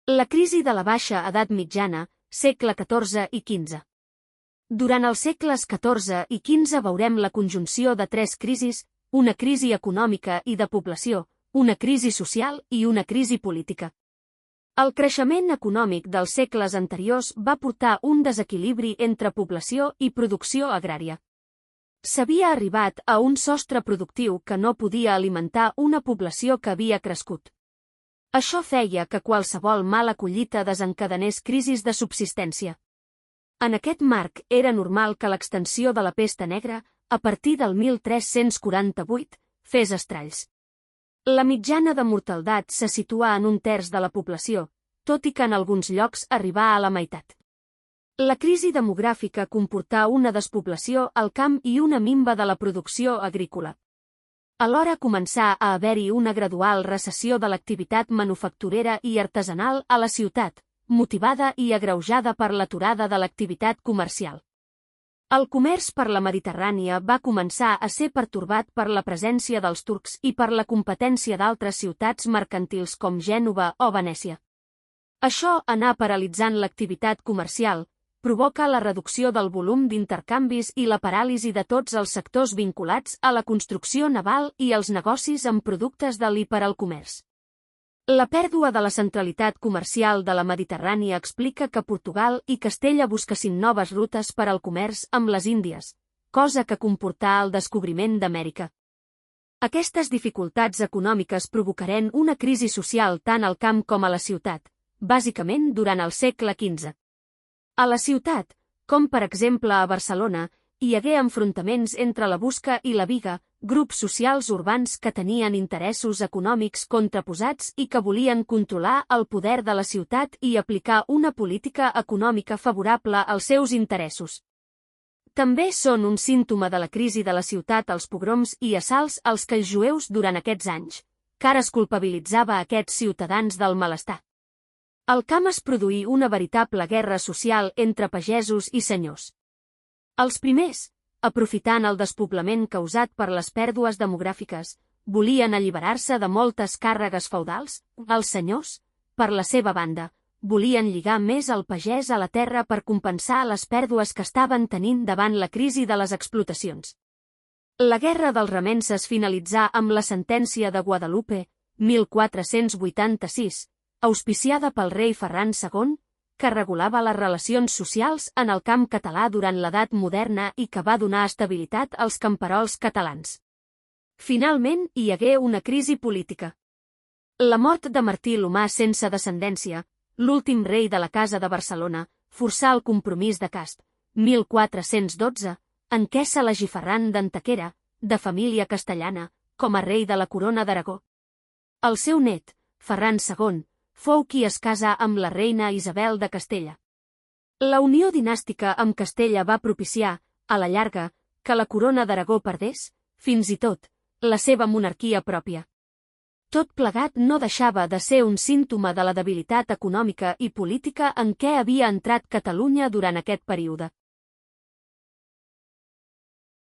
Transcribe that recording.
La crisi de la baixa edat mitjana, segle XIV i XV. Durant els segles XIV i XV veurem la conjunció de tres crisis, una crisi econòmica i de població, una crisi social i una crisi política. El creixement econòmic dels segles anteriors va portar un desequilibri entre població i producció agrària. S'havia arribat a un sostre productiu que no podia alimentar una població que havia crescut. Això feia que qualsevol mala collita desencadenés crisis de subsistència. En aquest marc era normal que l'extensió de la pesta negra, a partir del 1348, fes estralls. La mitjana de mortaldat se situa en un terç de la població, tot i que en alguns llocs arribà a la meitat. La crisi demogràfica comportà una despoblació al camp i una minva de la producció agrícola. Alhora començà a haver-hi una gradual recessió de l'activitat manufacturera i artesanal a la ciutat, motivada i agreujada per l'aturada de l'activitat comercial. El comerç per la Mediterrània va començar a ser pertorbat per la presència dels turcs i per la competència d'altres ciutats mercantils com Gènova o Venècia. Això anà paralitzant l'activitat comercial, provoca la reducció del volum d'intercanvis i la paràlisi de tots els sectors vinculats a la construcció naval i els negocis amb productes de l'hi per al comerç. La pèrdua de la centralitat comercial de la Mediterrània explica que Portugal i Castella busquessin noves rutes per al comerç amb les Índies, cosa que comportà el descobriment d'Amèrica. Aquestes dificultats econòmiques provocaren una crisi social tant al camp com a la ciutat, bàsicament durant el segle XV. A la ciutat, com per exemple a Barcelona, hi hagué enfrontaments entre la Busca i la Biga, grups socials urbans que tenien interessos econòmics contraposats i que volien controlar el poder de la ciutat i aplicar una política econòmica favorable als seus interessos. També són un símptoma de la crisi de la ciutat els pogroms i assalts als que els jueus durant aquests anys, car es culpabilitzava aquests ciutadans del malestar. Al camp es produí una veritable guerra social entre pagesos i senyors. Els primers, aprofitant el despoblament causat per les pèrdues demogràfiques, volien alliberar-se de moltes càrregues feudals. Els senyors, per la seva banda, volien lligar més el pagès a la terra per compensar les pèrdues que estaven tenint davant la crisi de les explotacions. La guerra dels remences finalitzà amb la sentència de Guadalupe, 1486, auspiciada pel rei Ferran II, que regulava les relacions socials en el camp català durant l'edat moderna i que va donar estabilitat als camperols catalans. Finalment, hi hagué una crisi política. La mort de Martí l'Humà sense descendència, l'últim rei de la Casa de Barcelona, forçà el compromís de Cast, 1412, en què s'elegí Ferran d'Antequera, de família castellana, com a rei de la corona d'Aragó. El seu net, Ferran II, fou qui es casà amb la reina Isabel de Castella. La unió dinàstica amb Castella va propiciar, a la llarga, que la corona d'Aragó perdés, fins i tot, la seva monarquia pròpia. Tot plegat no deixava de ser un símptoma de la debilitat econòmica i política en què havia entrat Catalunya durant aquest període.